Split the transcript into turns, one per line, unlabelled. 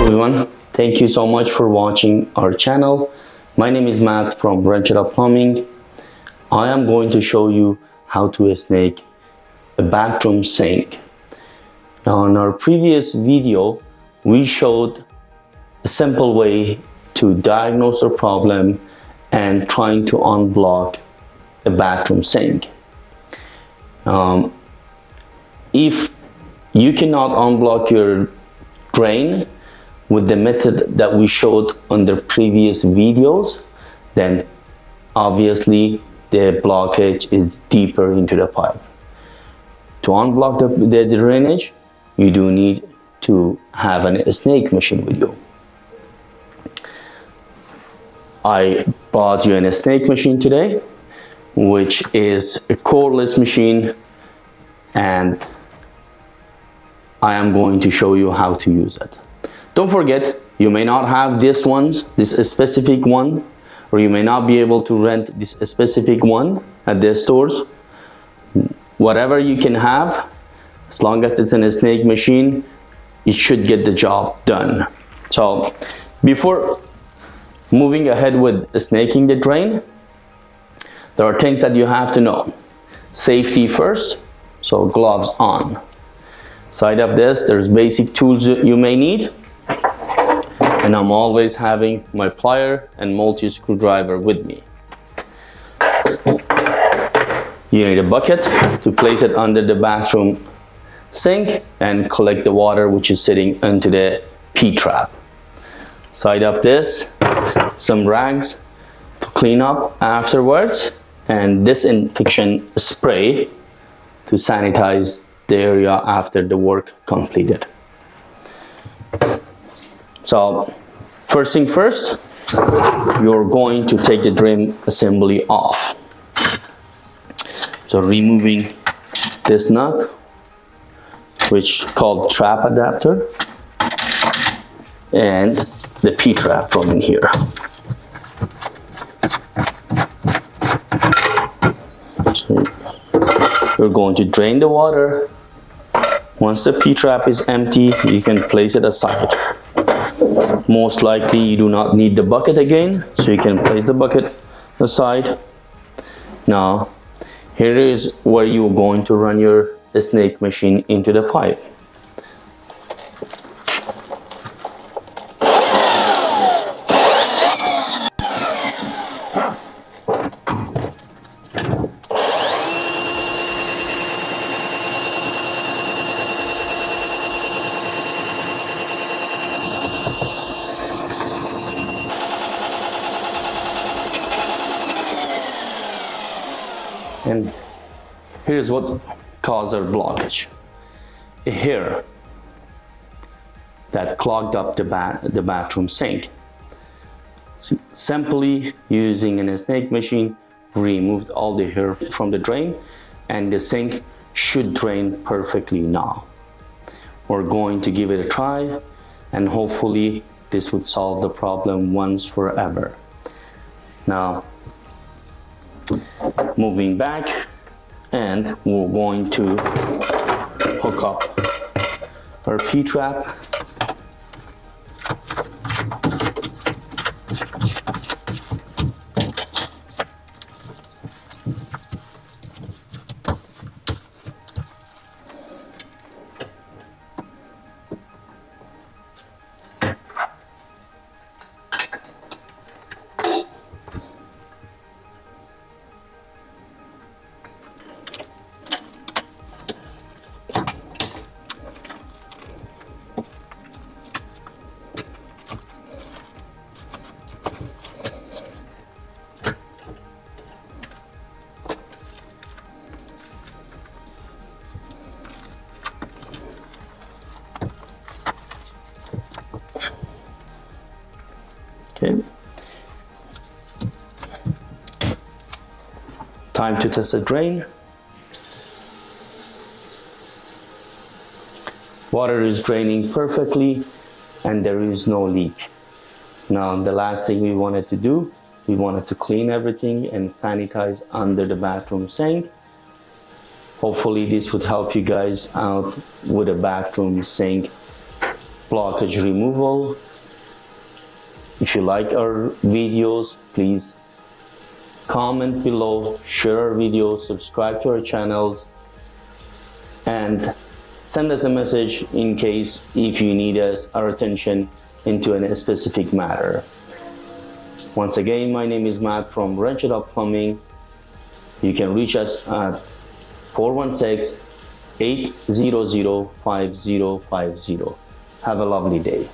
everyone, thank you so much for watching our channel. My name is Matt from Plumbing. I am going to show you how to snake a bathroom sink. Now in our previous video we showed a simple way to diagnose a problem and trying to unblock a bathroom sink. If you cannot unblock your drain with the method that we showed on the previous videos, then obviously the blockage is deeper into the pipe. To unblock the drainage, you do need to have a snake machine with you. I bought you a snake machine today, which is a cordless machine, and I am going to show you how to use it. Don't forget, you may not have this specific one, or you may not be able to rent this specific one at the stores. Whatever you can have, as long as it's in a snake machine, it should get the job done. So before moving ahead with snaking the drain, there are things that you have to know. Safety first, so gloves on. Side of this, there's basic tools that you may need, and I'm always having my plier and multi-screwdriver with me. You need a bucket to place it under the bathroom sink and collect the water which is sitting into the P-trap. Side of this, some rags to clean up afterwards, and disinfection spray to sanitize the area after the work completed. So first thing first, you're going to take the drain assembly off. So removing this nut, which called trap adapter, and the P-trap from in here. So you're going to drain the water. Once the P-trap is empty, you can place it aside. Most likely you do not need the bucket again, so you can place the bucket aside. Now, here is where you're going to run your snake machine into the pipe. And here's what caused our blockage. A hair that clogged up the bathroom sink. Simply using a snake machine, removed all the hair from the drain, and the sink should drain perfectly now. We're going to give it a try, and hopefully this would solve the problem once forever. Now, moving back, and we're going to hook up our P-trap. Okay. Time to test the drain. Water is draining perfectly and there is no leak. Now the last thing we wanted to do, we wanted to clean everything and sanitize under the bathroom sink. Hopefully this would help you guys out with a bathroom sink blockage removal. If you like our videos, please comment below, share our videos, subscribe to our channels, and send us a message in case if you need our attention into a specific matter. Once again, my name is Matt from Plumbing. You can reach us at 416-800-5050. Have a lovely day.